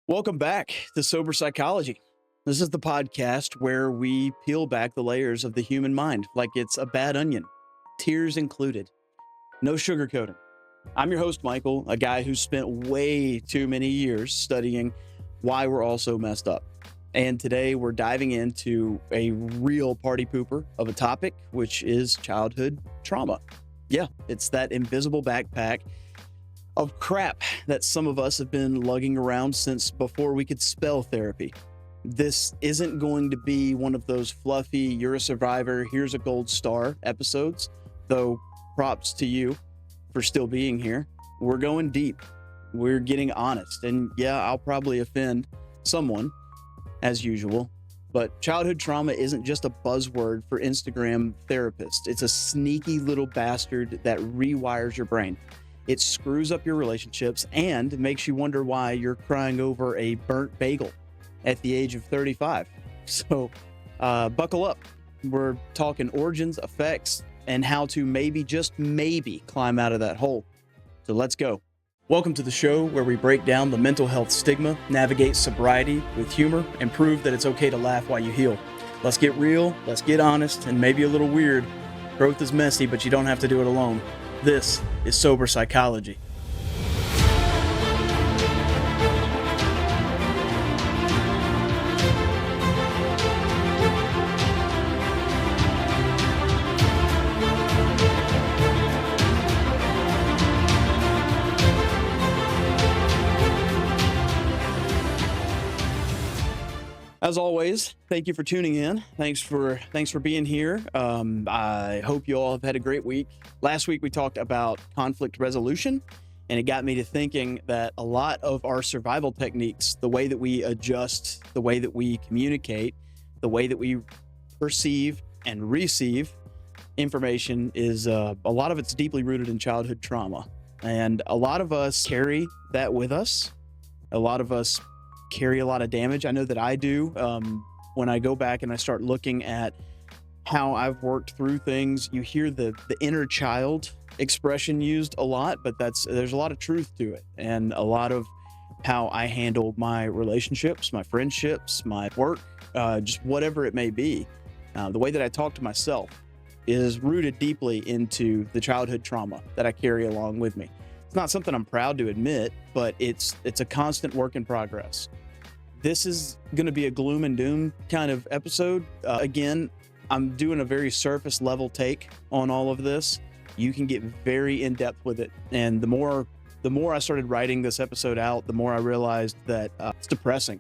Welcome back to Sober Psychology. This is the podcast where we peel back the layers of the human mind like it's a bad onion, tears included, no sugarcoating. I'm your host, Michael, a guy who spent way too many years studying why we're all so messed up. And today we're diving into a real party pooper of a topic, which is childhood trauma. Yeah, it's that invisible backpack of crap that some of us have been lugging around since before we could spell therapy. This isn't going to be one of those fluffy, you're a survivor, here's a gold star episodes, though props to you for still being here. We're going deep. We're getting honest. And yeah, I'll probably offend someone, as usual. But childhood trauma isn't just a buzzword for Instagram therapists. It's a sneaky little bastard that rewires your brain. It screws up your relationships and makes you wonder why you're crying over a burnt bagel at the age of 35. So buckle up. We're talking origins, effects, and how to maybe, just maybe, climb out of that hole. So let's go. Welcome to the show where we break down the mental health stigma, navigate sobriety with humor, and prove that it's okay to laugh while you heal. Let's get real, let's get honest, and maybe a little weird. Growth is messy, but you don't have to do it alone. This is Sober Psychology. As always, thank you for tuning in. Thanks for being here. I hope you all have had a great week. Last week we talked about conflict resolution, and it got me to thinking that a lot of our survival techniques, the way that we adjust, the way that we communicate, the way that we perceive and receive information is a lot of it's deeply rooted in childhood trauma. And a lot of us carry that with us. A lot of us carry a lot of damage. I know that I do. When I go back and I start looking at how I've worked through things, you hear the inner child expression used a lot, but there's a lot of truth to it, and a lot of how I handle my relationships, my friendships, my work, just whatever it may be. The way that I talk to myself is rooted deeply into the childhood trauma that I carry along with me. It's not something I'm proud to admit, but it's a constant work in progress. This is going to be a gloom and doom kind of episode. Again, I'm doing a very surface level take on all of this. You can get very in depth with it. And the more I started writing this episode out, the more I realized that it's depressing.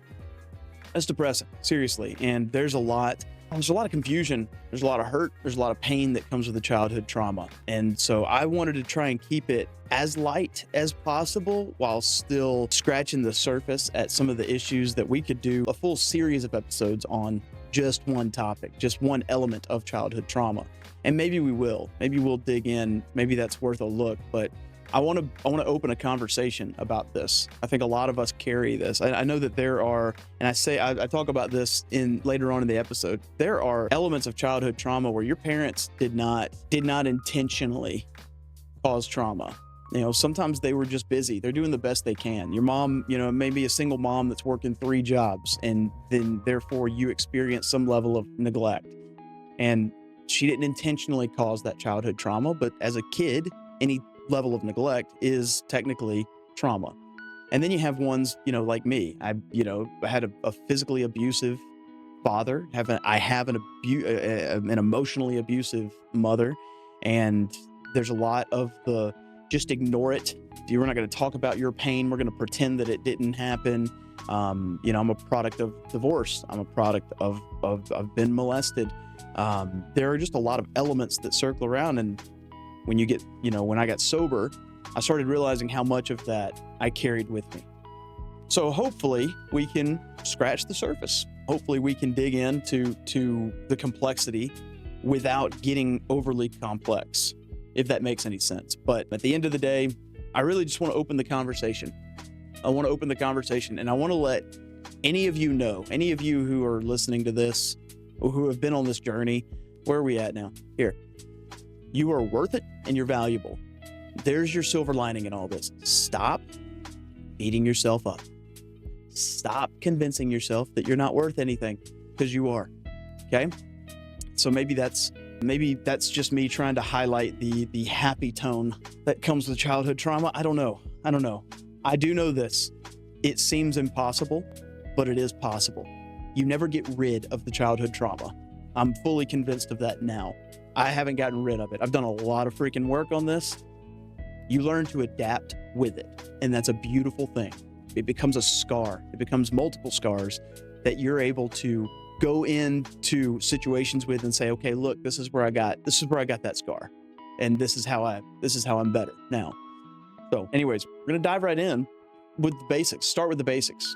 It's depressing, seriously. And there's a lot of confusion. There's a lot of hurt. There's a lot of pain that comes with the childhood trauma. And so I wanted to try and keep it as light as possible while still scratching the surface at some of the issues that we could do a full series of episodes on just one topic, just one element of childhood trauma. And maybe we will. Maybe we'll dig in. Maybe that's worth a look. But I want to open a conversation about this. I think a lot of us carry this. I know that there are, and I talk about this later on in the episode. There are elements of childhood trauma where your parents did not intentionally cause trauma. You know, sometimes they were just busy. They're doing the best they can. Your mom, maybe a single mom that's working 3 jobs, and then therefore you experience some level of neglect. And she didn't intentionally cause that childhood trauma, but as a kid, any level of neglect is technically trauma. And then you have ones, like me. I had a physically abusive father. I have an emotionally abusive mother, and there's a lot of the just ignore it. We're not going to talk about your pain. We're going to pretend that it didn't happen. I'm a product of divorce. I'm a product of I've been molested. There are just a lot of elements that circle around, and when I got sober, I started realizing how much of that I carried with me. So hopefully we can scratch the surface. Hopefully we can dig into the complexity without getting overly complex, if that makes any sense. But at the end of the day, I really just want to open the conversation. I want to open the conversation, and I want to let any of you know, any of you who are listening to this or who have been on this journey, where are we at now? Here. You are worth it and you're valuable. There's your silver lining in all this. Stop beating yourself up. Stop convincing yourself that you're not worth anything, because you are. Okay? So maybe that's just me trying to highlight the happy tone that comes with childhood trauma. I don't know. I do know this. It seems impossible, but it is possible. You never get rid of the childhood trauma. I'm fully convinced of that now. I haven't gotten rid of it. I've done a lot of freaking work on this. You learn to adapt with it, and that's a beautiful thing. It becomes a scar. It becomes multiple scars that you're able to go into situations with and say, okay, look, this is where I got that scar, and this is how I'm better now. So anyways, we're going to dive right in with the basics. Start with the basics.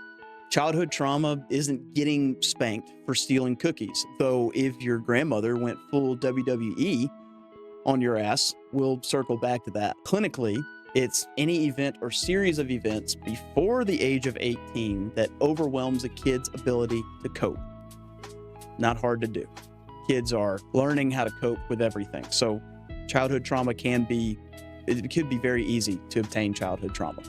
Childhood trauma isn't getting spanked for stealing cookies, though if your grandmother went full WWE on your ass, we'll circle back to that. Clinically, it's any event or series of events before the age of 18 that overwhelms a kid's ability to cope. Not hard to do. Kids are learning how to cope with everything. So childhood trauma could be very easy to obtain childhood trauma.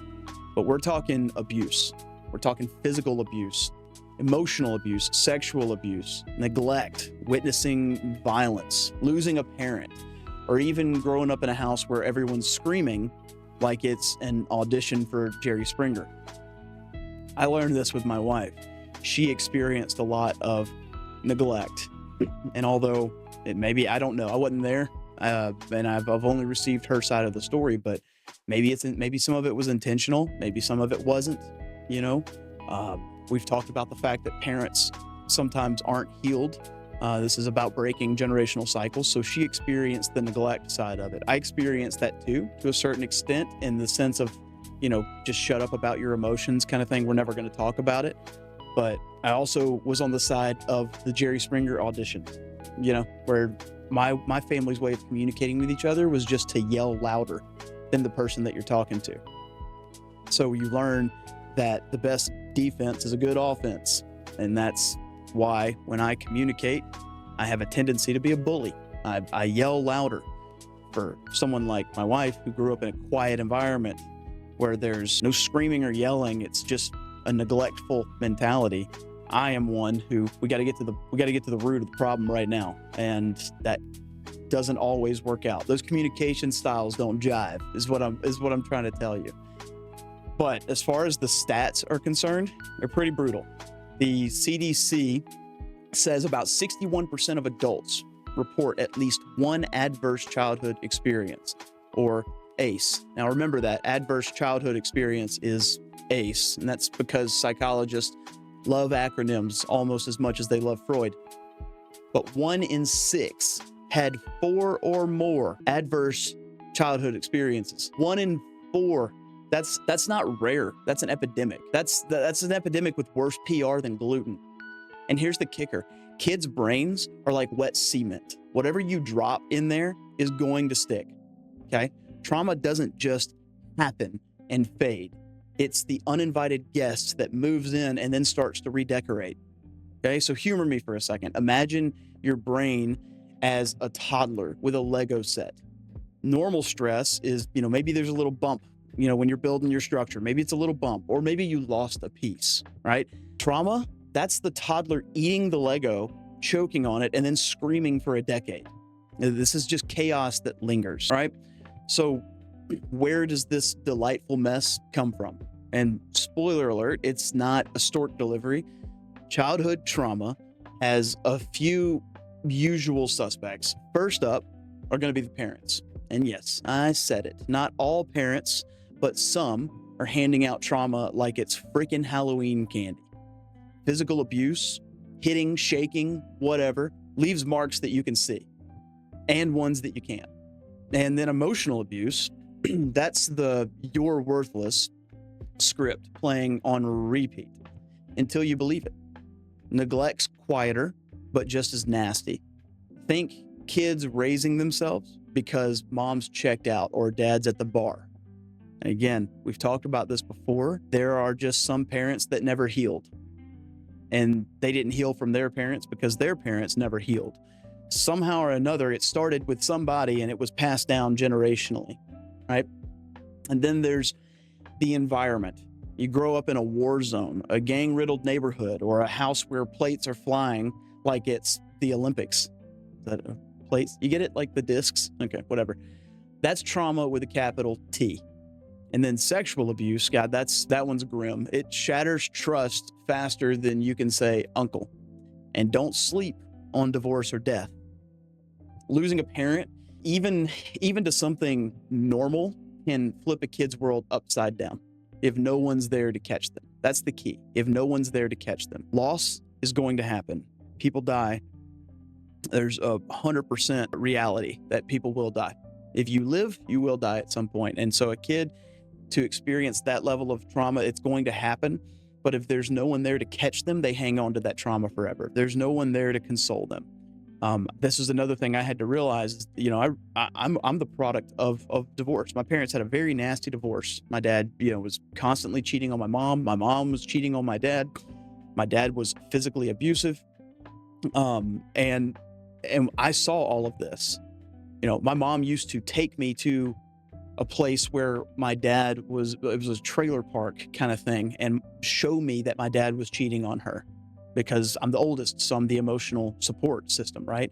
But we're talking abuse. We're talking physical abuse, emotional abuse, sexual abuse, neglect, witnessing violence, losing a parent, or even growing up in a house where everyone's screaming like it's an audition for Jerry Springer. I learned this with my wife. She experienced a lot of neglect. And although I don't know, I wasn't there, and I've only received her side of the story, but maybe some of it was intentional, maybe some of it wasn't. We've talked about the fact that parents sometimes aren't healed. This is about breaking generational cycles. So she experienced the neglect side of it. I experienced that too, to a certain extent, in the sense of, just shut up about your emotions kind of thing. We're never going to talk about it. But I also was on the side of the Jerry Springer audition, where my family's way of communicating with each other was just to yell louder than the person that you're talking to. So you learn that the best defense is a good offense. And that's why when I communicate, I have a tendency to be a bully. I yell louder. For someone like my wife, who grew up in a quiet environment where there's no screaming or yelling, it's just a neglectful mentality. I am one who we got to get to the root of the problem right now, and that doesn't always work out. Those communication styles don't jive, is what I'm trying to tell you. But as far as the stats are concerned, they're pretty brutal. The CDC says about 61% of adults report at least one adverse childhood experience, or ACE. Now remember that adverse childhood experience is ACE, and that's because psychologists love acronyms almost as much as they love Freud. But 1 in 6 had 4 or more adverse childhood experiences. 1 in 4. That's not rare. That's an epidemic. That's an epidemic with worse PR than gluten. And here's the kicker. Kids' brains are like wet cement. Whatever you drop in there is going to stick. Okay? Trauma doesn't just happen and fade. It's the uninvited guest that moves in and then starts to redecorate. Okay? So humor me for a second. Imagine your brain as a toddler with a Lego set. Normal stress is, maybe there's a little bump, when you're building your structure. Maybe it's a little bump, or maybe you lost a piece, right? Trauma, that's the toddler eating the Lego, choking on it, and then screaming for a decade. This is just chaos that lingers, right? So where does this delightful mess come from? And spoiler alert, it's not a stork delivery. Childhood trauma has a few usual suspects. First up are going to be the parents. And yes, I said it. Not all parents, but some are handing out trauma like it's freaking Halloween candy. Physical abuse, hitting, shaking, whatever, leaves marks that you can see and ones that you can't. And then emotional abuse, that's the "you're worthless" script playing on repeat until you believe it. Neglect's quieter, but just as nasty. Think kids raising themselves because mom's checked out or dad's at the bar. And again, we've talked about this before. There are just some parents that never healed. And they didn't heal from their parents because their parents never healed. Somehow or another, it started with somebody and it was passed down generationally, right? And then there's the environment. You grow up in a war zone, a gang-riddled neighborhood, or a house where plates are flying like it's the Olympics. Is that plates? You get it? Like the discs? Okay, whatever. That's trauma with a capital T. And then sexual abuse, God, that one's grim. It shatters trust faster than you can say uncle. And don't sleep on divorce or death. Losing a parent, even to something normal, can flip a kid's world upside down if no one's there to catch them. That's the key. If no one's there to catch them. Loss is going to happen. People die. There's a 100% reality that people will die. If you live, you will die at some point. And so a kid, to experience that level of trauma, it's going to happen. But if there's no one there to catch them, they hang on to that trauma forever. There's no one there to console them. This is another thing I had to realize. I'm the product of divorce. My parents had a very nasty divorce. My dad, was constantly cheating on my mom. My mom was cheating on my dad. My dad was physically abusive. And I saw all of this. My mom used to take me to a place where my dad it was a trailer park kind of thing, and show me that my dad was cheating on her, because I'm the oldest, so I'm the emotional support system, right?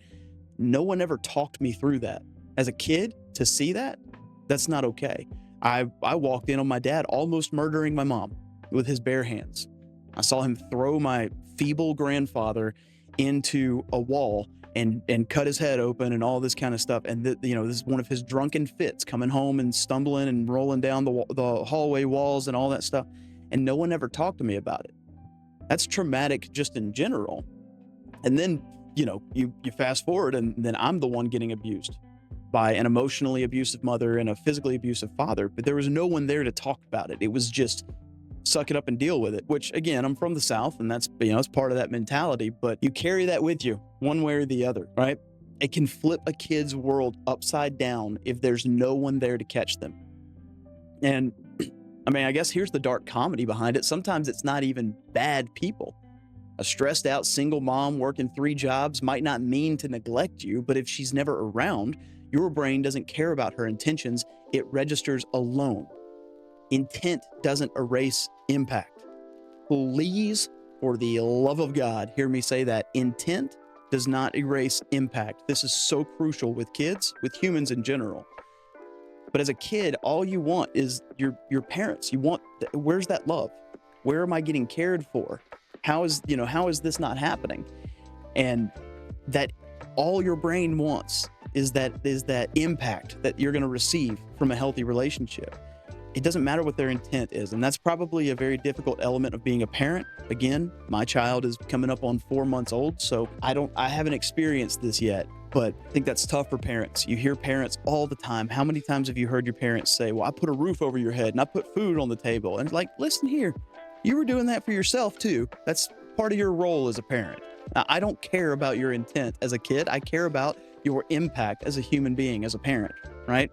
No one ever talked me through that. As a kid, to see that's not okay. I walked in on my dad almost murdering my mom with his bare hands. I saw him throw my feeble grandfather into a wall and cut his head open and all this kind of stuff. And this is one of his drunken fits, coming home and stumbling and rolling down the hallway walls and all that stuff. And no one ever talked to me about it. That's traumatic just in general. And then, you fast forward, and then I'm the one getting abused by an emotionally abusive mother and a physically abusive father. But there was no one there to talk about it. It was just suck it up and deal with it, which, again, I'm from the South, and that's, it's part of that mentality, but you carry that with you one way or the other, right? It can flip a kid's world upside down if there's no one there to catch them. And I guess here's the dark comedy behind it. Sometimes it's not even bad people. A stressed out single mom working 3 jobs might not mean to neglect you, but if she's never around, your brain doesn't care about her intentions. It registers alone. Intent doesn't erase impact. Please, for the love of God, hear me say that. Intent does not erase impact. This is so crucial with kids, with humans in general. But as a kid, all you want is your parents. You want, where's that love? Where am I getting cared for? How is this not happening? And that all your brain wants is that impact that you're going to receive from a healthy relationship. It doesn't matter what their intent is. And that's probably a very difficult element of being a parent. Again, my child is coming up on 4 months old, so I haven't experienced this yet, but I think that's tough for parents. You hear parents all the time. How many times have you heard your parents say, well, I put a roof over your head and I put food on the table? And it's like, listen here, you were doing that for yourself too. That's part of your role as a parent. Now, I don't care about your intent as a kid. I care about your impact as a human being, as a parent, right?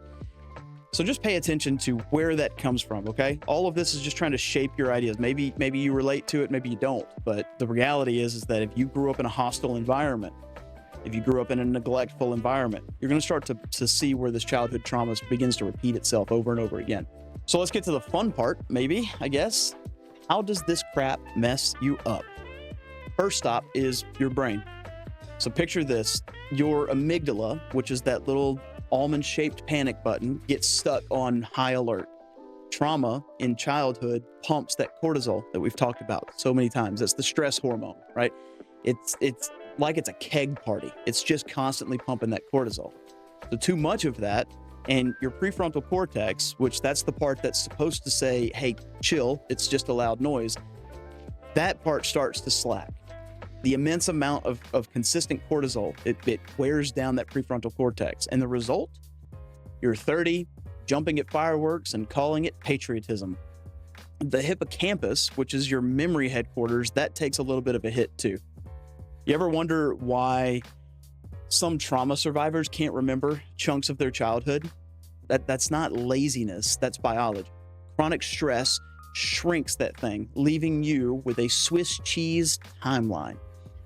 So just pay attention to where that comes from, okay? All of this is just trying to shape your ideas. Maybe you relate to it, maybe you don't. But the reality is that if you grew up in a hostile environment, if you grew up in a neglectful environment, you're going to start to see where this childhood trauma begins to repeat itself over and over again. So let's get to the fun part, maybe, I guess. How does this crap mess you up? First stop is your brain. So picture this. Your amygdala, which is that little almond-shaped panic button, gets stuck on high alert. Trauma in childhood pumps that cortisol that we've talked about so many times. That's the stress hormone, right? It's like it's a keg party. It's just constantly pumping that cortisol. So too much of that, and your prefrontal cortex, which that's the part that's supposed to say, hey, chill, it's just a loud noise, that part starts to slack. The immense amount of consistent cortisol, it wears down that prefrontal cortex. And the result? You're 30, jumping at fireworks and calling it patriotism. The hippocampus, which is your memory headquarters, that takes a little bit of a hit too. You ever wonder why some trauma survivors can't remember chunks of their childhood? That's not laziness, that's biology. Chronic stress shrinks that thing, leaving you with a Swiss cheese timeline.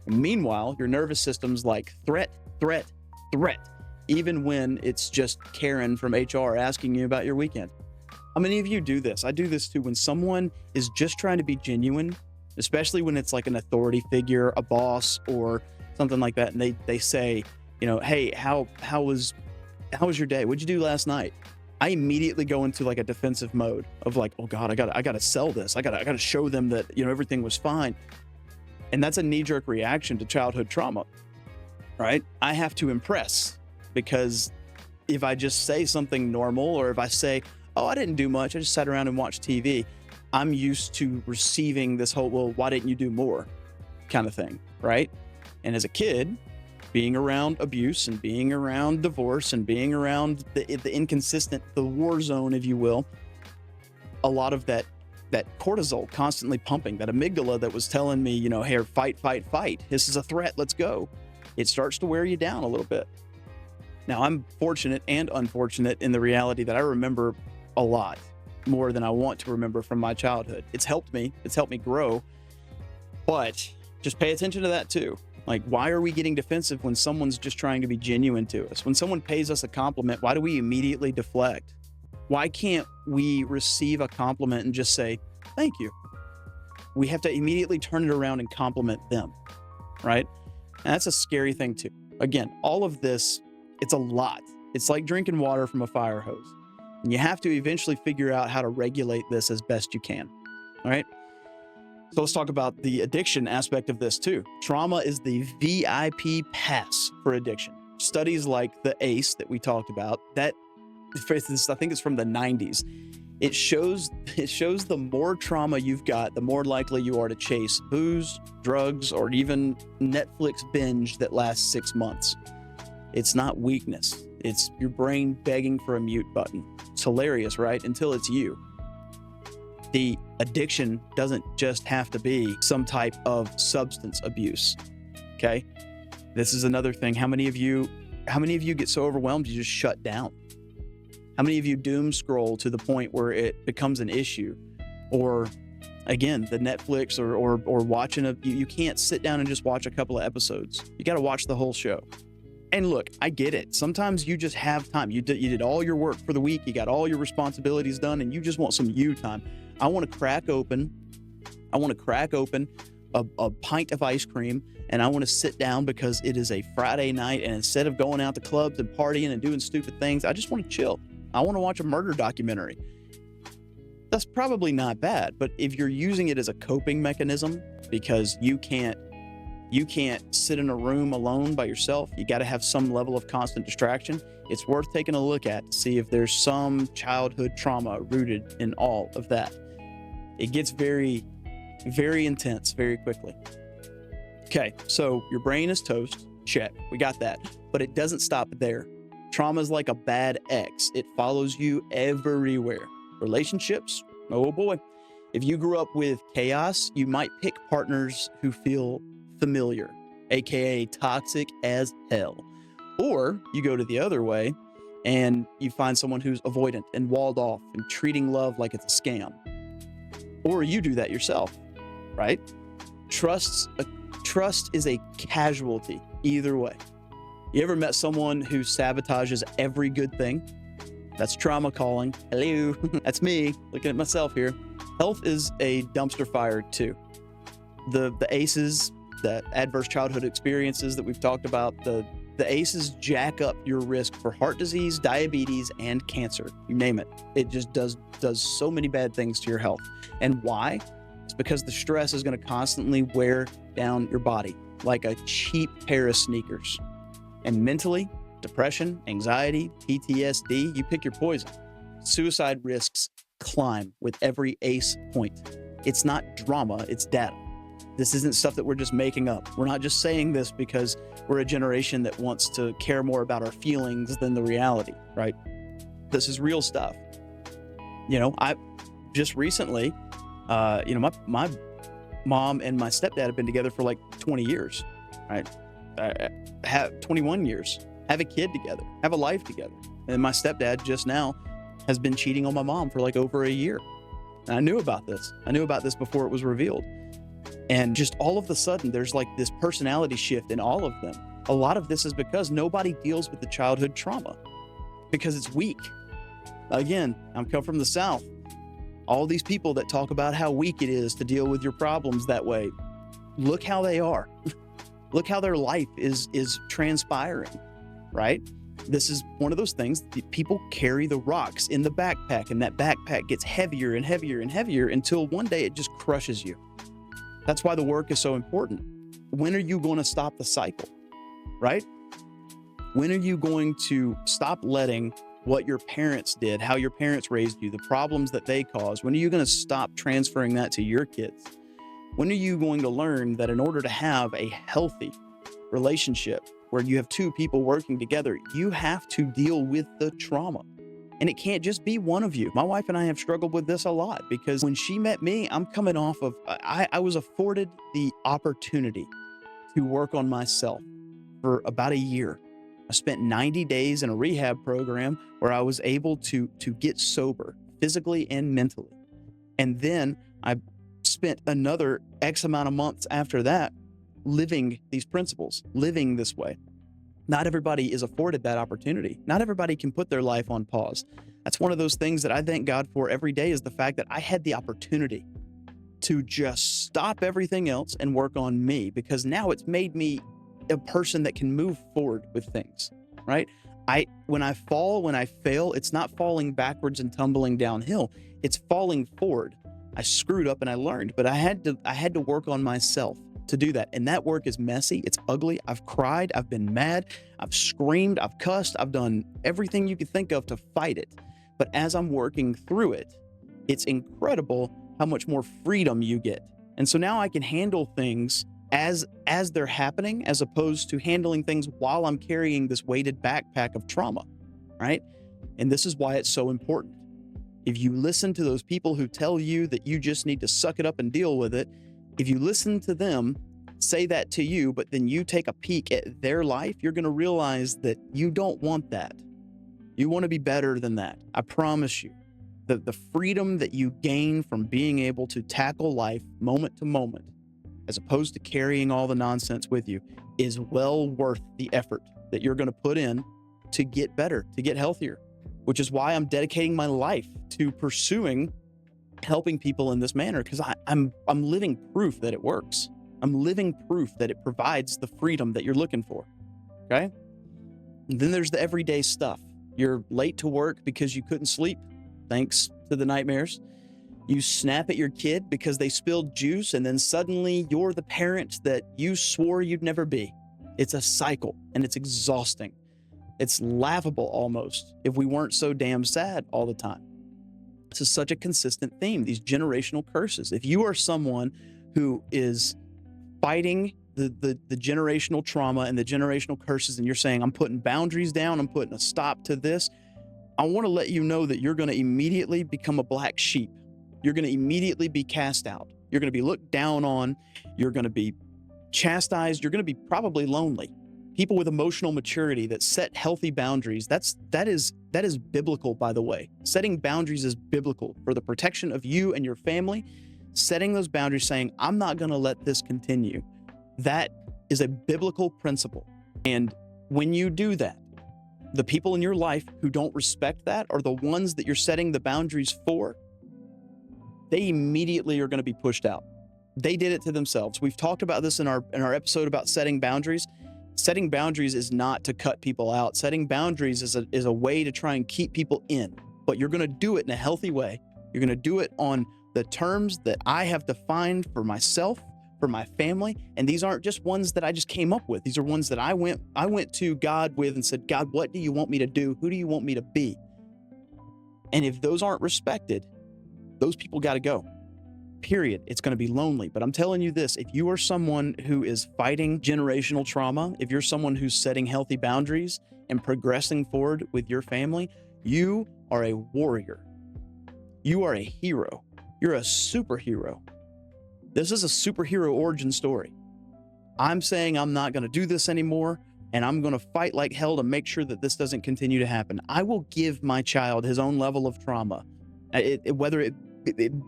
Meanwhile, your nervous system's like threat, threat, threat, even when it's just Karen from HR asking you about your weekend. How many of you do this? I do this too. When someone is just trying to be genuine, especially when it's like an authority figure, a boss, or something like that, and they say, hey, how was your day? What'd you do last night? I immediately go into like a defensive mode of like, oh God, I gotta sell this. I gotta show them that everything was fine. And that's a knee-jerk reaction to childhood trauma, right? I have to impress, because if I just say something normal, or if I say, oh, I didn't do much, I just sat around and watched TV, I'm used to receiving this whole, well, why didn't you do more kind of thing, right? And as a kid, being around abuse and being around divorce and being around the inconsistent, the war zone, if you will, a lot of that cortisol constantly pumping, that amygdala that was telling me, hey, fight, fight, fight. This is a threat. Let's go. It starts to wear you down a little bit. Now, I'm fortunate and unfortunate in the reality that I remember a lot more than I want to remember from my childhood. It's helped me. It's helped me grow. But just pay attention to that too. Like, why are we getting defensive when someone's just trying to be genuine to us? When someone pays us a compliment, why do we immediately deflect? Why can't we receive a compliment and just say, thank you? We have to immediately turn it around and compliment them, right? And that's a scary thing too. Again, all of this, it's a lot. It's like drinking water from a fire hose. And you have to eventually figure out how to regulate this as best you can, all right? So let's talk about the addiction aspect of this too. Trauma is the VIP pass for addiction. Studies like the ACE that we talked about, that, I think it's from the 90s. It shows the more trauma you've got, the more likely you are to chase booze, drugs, or even Netflix binge that lasts 6 months. It's not weakness. It's your brain begging for a mute button. It's hilarious, right? Until it's you. The addiction doesn't just have to be some type of substance abuse. Okay? This is another thing. How many of you get so overwhelmed you just shut down? How many of you doom scroll to the point where it becomes an issue? Or again, the Netflix or watching you can't sit down and just watch a couple of episodes. You got to watch the whole show. And look, I get it. Sometimes you just have time. You did all your work for the week. You got all your responsibilities done, and you just want some you time. I want to crack open a pint of ice cream, and I want to sit down because it is a Friday night, and instead of going out to clubs and partying and doing stupid things, I just want to chill. I want to watch a murder documentary. That's probably not bad, but if you're using it as a coping mechanism because you can't sit in a room alone by yourself, you got to have some level of constant distraction, it's worth taking a look at to see if there's some childhood trauma rooted in all of that. It gets very, very intense very quickly. Okay, so your brain is toast. Check, we got that. But it doesn't stop there. Trauma is like a bad ex. It follows you everywhere. Relationships, oh boy. If you grew up with chaos, you might pick partners who feel familiar, aka toxic as hell. Or you go to the other way and you find someone who's avoidant and walled off and treating love like it's a scam. Or you do that yourself, right? Trust is a casualty either way. You ever met someone who sabotages every good thing? That's trauma calling. Hello, that's me looking at myself here. Health is a dumpster fire too. The ACEs, the adverse childhood experiences that we've talked about, the ACEs jack up your risk for heart disease, diabetes, and cancer. You name it. It just does so many bad things to your health. And why? It's because the stress is going to constantly wear down your body like a cheap pair of sneakers. And mentally, depression, anxiety, PTSD, you pick your poison. Suicide risks climb with every ACE point. It's not drama, it's data. This isn't stuff that we're just making up. We're not just saying this because we're a generation that wants to care more about our feelings than the reality, right? This is real stuff. I just recently, my mom and my stepdad have been together for like 20 years, right? I have 21 years, have a kid together, have a life together. And my stepdad just now has been cheating on my mom for like over a year. And I knew about this. I knew about this before it was revealed. And just all of a sudden, there's like this personality shift in all of them. A lot of this is because nobody deals with the childhood trauma because it's weak, Again, I'm come from the South. All these people that talk about how weak it is to deal with your problems that way, look how they are. Look how their life is transpiring, right? This is one of those things that people carry the rocks in the backpack, and that backpack gets heavier and heavier and heavier until one day it just crushes you. That's why the work is so important. When are you going to stop the cycle, right? When are you going to stop letting what your parents did, how your parents raised you, the problems that they caused? When are you going to stop transferring that to your kids? When are you going to learn that in order to have a healthy relationship where you have two people working together, you have to deal with the trauma? And it can't just be one of you. My wife and I have struggled with this a lot because when she met me, I'm coming off of, I was afforded the opportunity to work on myself for about a year. I spent 90 days in a rehab program where I was able to get sober physically and mentally. And then I spent another X amount of months after that living these principles, living this way. Not everybody is afforded that opportunity. Not everybody can put their life on pause. That's one of those things that I thank God for every day, is the fact that I had the opportunity to just stop everything else and work on me, because now it's made me a person that can move forward with things, right? When I fall, when I fail, it's not falling backwards and tumbling downhill. It's falling forward. I screwed up and I learned, but I had to work on myself to do that. And that work is messy. It's ugly. I've cried. I've been mad. I've screamed. I've cussed. I've done everything you could think of to fight it. But as I'm working through it, it's incredible how much more freedom you get. And so now I can handle things as they're happening, as opposed to handling things while I'm carrying this weighted backpack of trauma, right? And this is why it's so important. If you listen to those people who tell you that you just need to suck it up and deal with it, if you listen to them say that to you, but then you take a peek at their life, you're going to realize that you don't want that. You want to be better than that. I promise you. The freedom that you gain from being able to tackle life moment to moment, as opposed to carrying all the nonsense with you, is well worth the effort that you're going to put in to get better, to get healthier, which is why I'm dedicating my life to pursuing helping people in this manner, because I'm living proof that it works. I'm living proof that it provides the freedom that you're looking for, okay? And then there's the everyday stuff. You're late to work because you couldn't sleep, thanks to the nightmares. You snap at your kid because they spilled juice, and then suddenly you're the parent that you swore you'd never be. It's a cycle, and it's exhausting. It's laughable almost if we weren't so damn sad all the time. This is such a consistent theme, these generational curses. If you are someone who is fighting the generational trauma and the generational curses, and you're saying, I'm putting boundaries down, I'm putting a stop to this, I want to let you know that you're going to immediately become a black sheep. You're going to immediately be cast out. You're going to be looked down on. You're going to be chastised. You're going to be probably lonely. People with emotional maturity that set healthy boundaries, that is biblical, by the way. Setting boundaries is biblical for the protection of you and your family. Setting those boundaries, saying, I'm not going to let this continue. That is a biblical principle. And when you do that, the people in your life who don't respect that are the ones that you're setting the boundaries for. They immediately are going to be pushed out. They did it to themselves. We've talked about this in our episode about setting boundaries. Setting boundaries is not to cut people out. Setting boundaries is a way to try and keep people in, but you're going to do it in a healthy way. You're going to do it on the terms that I have defined for myself, for my family. And these aren't just ones that I just came up with. These are ones that I went to God with and said, God, what do you want me to do? Who do you want me to be? And if those aren't respected, those people got to go. Period. It's going to be lonely. But I'm telling you this, if you are someone who is fighting generational trauma, if you're someone who's setting healthy boundaries and progressing forward with your family, you are a warrior. You are a hero. You're a superhero. This is a superhero origin story. I'm saying I'm not going to do this anymore, and I'm going to fight like hell to make sure that this doesn't continue to happen. I will give my child his own level of trauma, whether it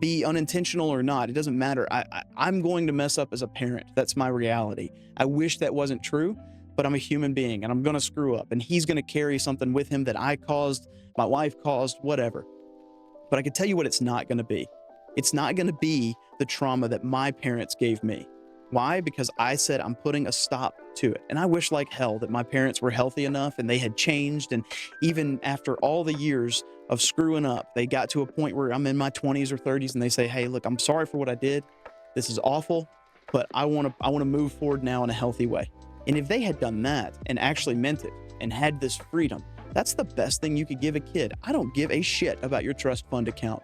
be unintentional or not. It doesn't matter. I'm going to mess up as a parent. That's my reality. I wish that wasn't true, but I'm a human being and I'm going to screw up, and he's going to carry something with him that I caused, my wife caused, whatever. But I can tell you what it's not going to be. It's not going to be the trauma that my parents gave me. Why? Because I said I'm putting a stop to it. And I wish like hell that my parents were healthy enough and they had changed. And even after all the years of screwing up, they got to a point where I'm in my 20s or 30s and they say, hey, look, I'm sorry for what I did. This is awful, but I want to move forward now in a healthy way. And if they had done that and actually meant it and had this freedom, that's the best thing you could give a kid. I don't give a shit about your trust fund account.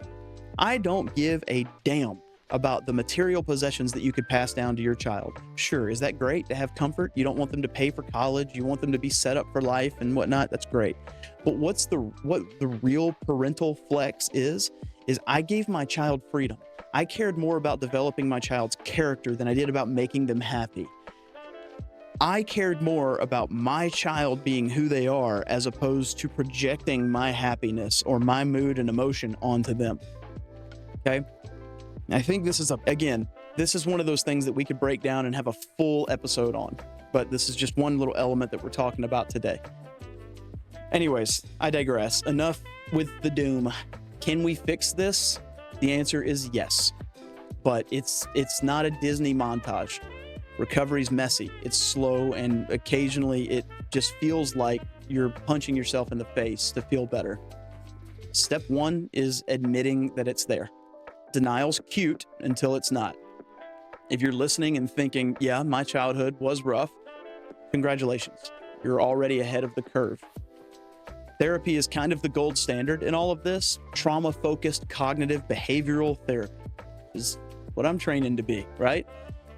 I don't give a damn about the material possessions that you could pass down to your child. Sure, is that great to have comfort? You don't want them to pay for college. You want them to be set up for life and whatnot. That's great. But what the real parental flex is I gave my child freedom. I cared more about developing my child's character than I did about making them happy. I cared more about my child being who they are as opposed to projecting my happiness or my mood and emotion onto them. Okay? I think this is this is one of those things that we could break down and have a full episode on, but this is just one little element that we're talking about today. Anyways, I digress. Enough with the doom. Can we fix this? The answer is yes, but it's not a Disney montage. Recovery's messy, it's slow, and occasionally it just feels like you're punching yourself in the face to feel better. Step one is admitting that it's there. Denial's cute until it's not. If you're listening and thinking, yeah, my childhood was rough, congratulations. You're already ahead of the curve. Therapy is kind of the gold standard in all of this. Trauma-focused cognitive behavioral therapy is what I'm training to be, right?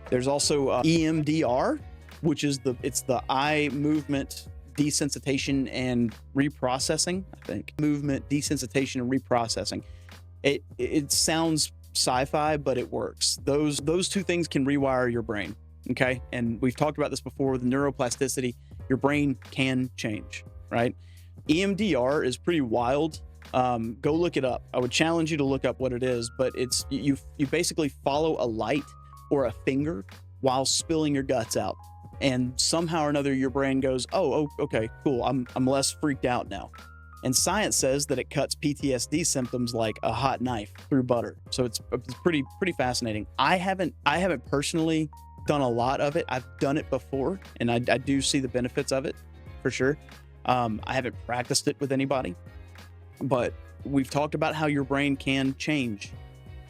There's also EMDR, which is the eye movement desensitization and reprocessing, I think. Movement desensitization and reprocessing. It sounds sci-fi, but it works. Those two things can rewire your brain, okay? And we've talked about this before with neuroplasticity. Your brain can change, right? EMDR is pretty wild. Go look it up. I would challenge you to look up what it is, but it's you basically follow a light or a finger while spilling your guts out. And somehow or another, your brain goes, oh, okay, cool. I'm less freaked out now. And science says that it cuts PTSD symptoms like a hot knife through butter. So it's pretty fascinating. I haven't personally done a lot of it. I've done it before, and I do see the benefits of it for sure. I haven't practiced it with anybody, but we've talked about how your brain can change,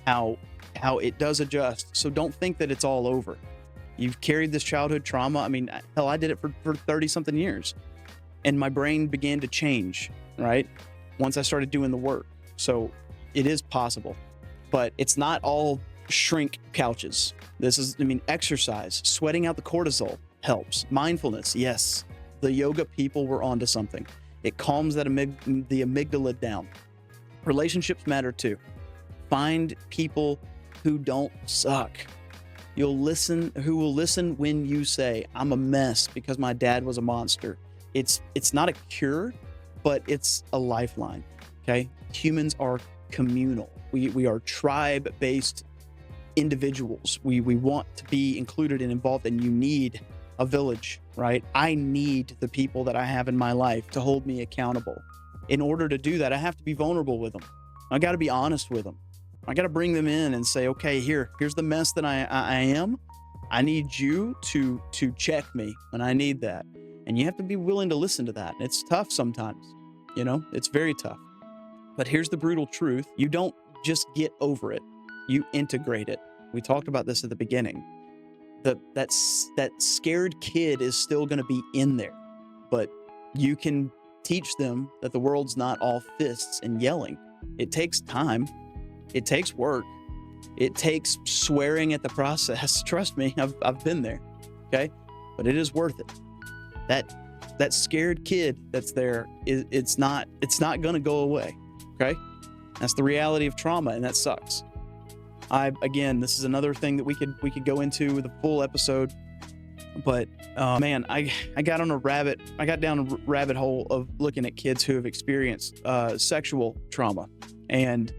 how it does adjust. So don't think that it's all over. You've carried this childhood trauma. I mean, hell, I did it for 30 something years, and my brain began to change, right? Once I started doing the work. So it is possible, but it's not all shrink couches. Exercise, sweating out the cortisol helps. Mindfulness, yes. The yoga people were onto something. It calms the amygdala down. Relationships matter too. Find people who don't suck. Who will listen when you say, I'm a mess because my dad was a monster. It's not a cure, but it's a lifeline, okay? Humans are communal. We are tribe-based individuals. We want to be included and involved, and you need a village, right? I need the people that I have in my life to hold me accountable. In order to do that, I have to be vulnerable with them. I got to be honest with them. I got to bring them in and say, okay, here's the mess that I am. I need you to check me when I need that. And you have to be willing to listen to that. It's tough sometimes, it's very tough. But here's the brutal truth. You don't just get over it. You integrate it. We talked about this at the beginning. That scared kid is still going to be in there, but you can teach them that the world's not all fists and yelling. It takes time. It takes work. It takes swearing at the process. Trust me, I've been there. Okay, but it is worth it. That scared kid that's there it's not going to go away. Okay, that's the reality of trauma, and that sucks. This is another thing that we could go into with a full episode, but man, I got down a rabbit hole of looking at kids who have experienced sexual trauma, and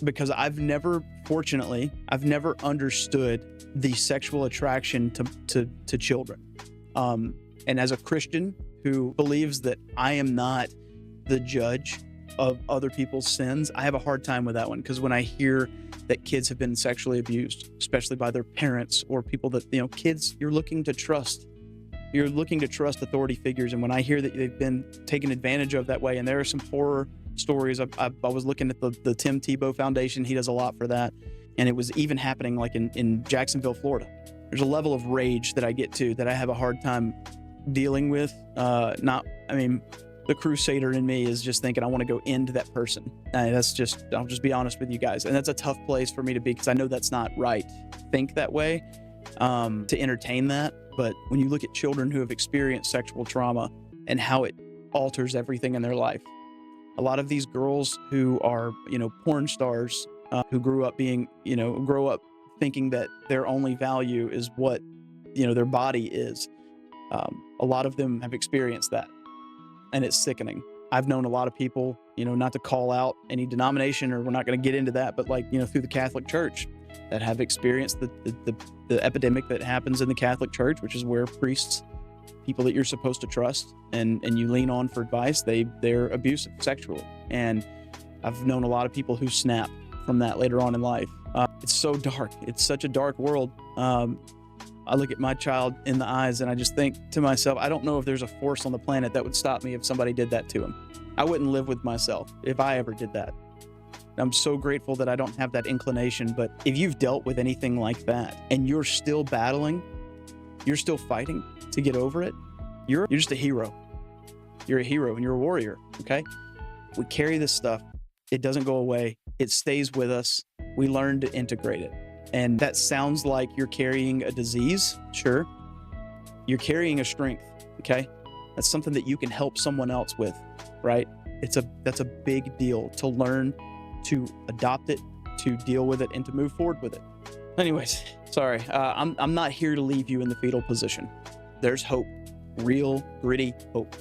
because I've never understood the sexual attraction to children, And as a Christian who believes that I am not the judge of other people's sins, I have a hard time with that one, because when I hear that kids have been sexually abused, especially by their parents or people that, kids, you're looking to trust authority figures. And when I hear that they've been taken advantage of that way, and there are some horror stories. I was looking at the Tim Tebow Foundation. He does a lot for that. And it was even happening like in Jacksonville, Florida. There's a level of rage that I get to that I have a hard time dealing with. The crusader in me is just thinking I want to go into that person. I'll just be honest with you guys. And that's a tough place for me to be, because I know that's not right. Think that way, to entertain that. But when you look at children who have experienced sexual trauma and how it alters everything in their life, a lot of these girls who are, porn stars, who grow up thinking that their only value is what, their body is. A lot of them have experienced that, and it's sickening. I've known a lot of people, not to call out any denomination, or we're not going to get into that, but through the Catholic Church, that have experienced the epidemic that happens in the Catholic Church, which is where priests, people that you're supposed to trust and you lean on for advice, they're abusive sexually. And I've known a lot of people who snap from that later on in life. It's so dark. It's such a dark world. I look at my child in the eyes and I just think to myself, I don't know if there's a force on the planet that would stop me if somebody did that to him. I wouldn't live with myself if I ever did that. I'm so grateful that I don't have that inclination. But if you've dealt with anything like that and you're still battling, you're still fighting to get over it, you're just a hero. You're a hero and you're a warrior, okay? We carry this stuff. It doesn't go away. It stays with us. We learn to integrate it. And that sounds like you're carrying a disease. Sure. You're carrying a strength, okay? That's something that you can help someone else with, right? That's a big deal to learn to adopt it, to deal with it, and to move forward with it. Anyways, sorry. I'm not here to leave you in the fetal position. There's hope, real, gritty hope.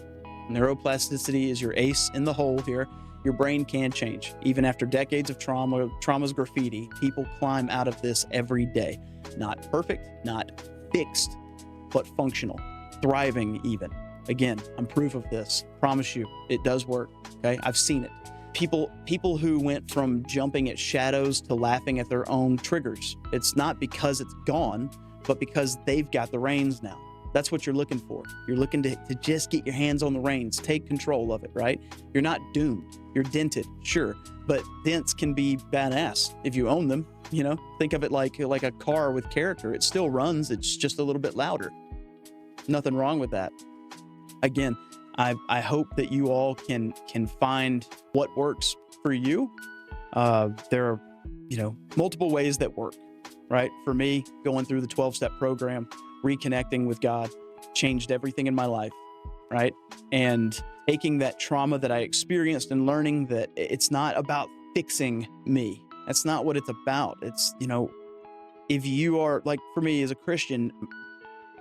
Neuroplasticity is your ace in the hole here. Your brain can change. Even after decades of trauma's graffiti, people climb out of this every day. Not perfect, not fixed, but functional, thriving even. Again, I'm proof of this. Promise you, it does work, okay? I've seen it. People who went from jumping at shadows to laughing at their own triggers. It's not because it's gone, but because they've got the reins now. That's what you're looking for. You're looking to just get your hands on the reins, take control of it, right? You're not doomed. You're dented, sure, but dents can be badass if you own them. Think of it like a car with character. It still runs. It's just a little bit louder. Nothing wrong with that. Again, I hope that you all can find what works for you. There are, multiple ways that work, right? For me, going through the 12-step program, reconnecting with God, changed everything in my life, right? And taking that trauma that I experienced and learning that it's not about fixing me. That's not what it's about. It's, if you are, like for me as a Christian,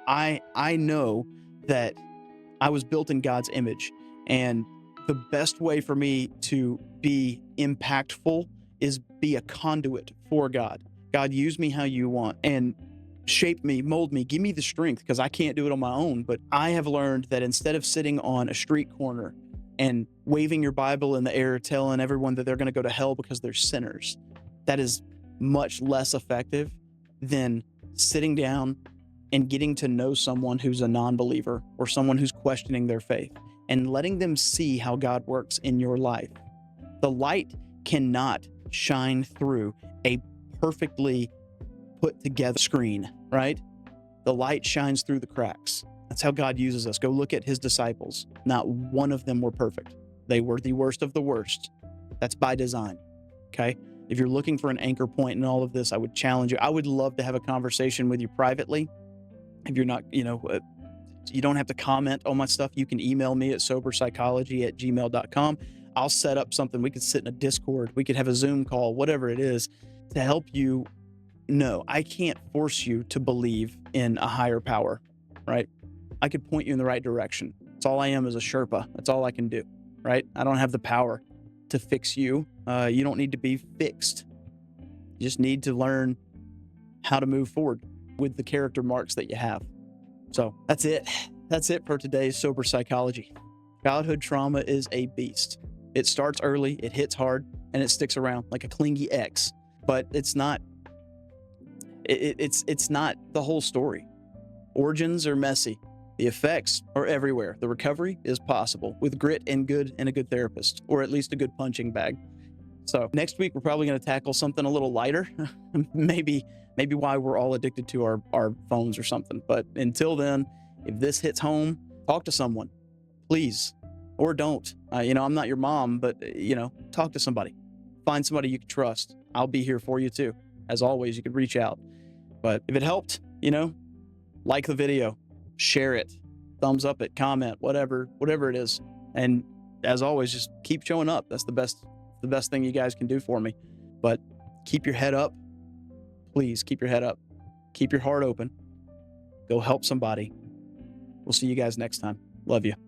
I know that I was built in God's image, and the best way for me to be impactful is be a conduit for God. God, use me how you want, and shape me, mold me, give me the strength, because I can't do it on my own. But I have learned that instead of sitting on a street corner and waving your Bible in the air, telling everyone that they're going to go to hell because they're sinners, that is much less effective than sitting down and getting to know someone who's a non-believer or someone who's questioning their faith and letting them see how God works in your life. The light cannot shine through a perfectly put together screen, right? The light shines through the cracks. That's how God uses us. Go look at his disciples. Not one of them were perfect. They were the worst of the worst. That's by design, okay? If you're looking for an anchor point in all of this, I would challenge you. I would love to have a conversation with you privately. If you're not, you don't have to comment on my stuff. You can email me at soberpsychology@gmail.com. I'll set up something. We could sit in a Discord. We could have a Zoom call, whatever it is, to help you know. I can't force you to believe in a higher power, right? I could point you in the right direction. That's all I am, is a Sherpa. That's all I can do, right? I don't have the power to fix you. You don't need to be fixed. You just need to learn how to move forward with the character marks that you have. So that's it. that's it for today's sober psychology. Childhood trauma is a beast. It starts early, it hits hard, and it sticks around like a clingy ex. But it's not the whole story. Origins are messy. The effects are everywhere. The recovery is possible with grit and a good therapist, or at least a good punching bag. So next week, we're probably going to tackle something a little lighter, maybe why we're all addicted to our phones or something. But until then, if this hits home, talk to someone, please, or don't. I'm not your mom, but talk to somebody. Find somebody you can trust. I'll be here for you too. As always, you could reach out. But if it helped, like the video, share it, thumbs up it, comment, whatever it is. And as always, just keep showing up. That's the best thing you guys can do for me. But keep your head up. Please keep your head up. Keep your heart open. Go help somebody. We'll see you guys next time. Love you.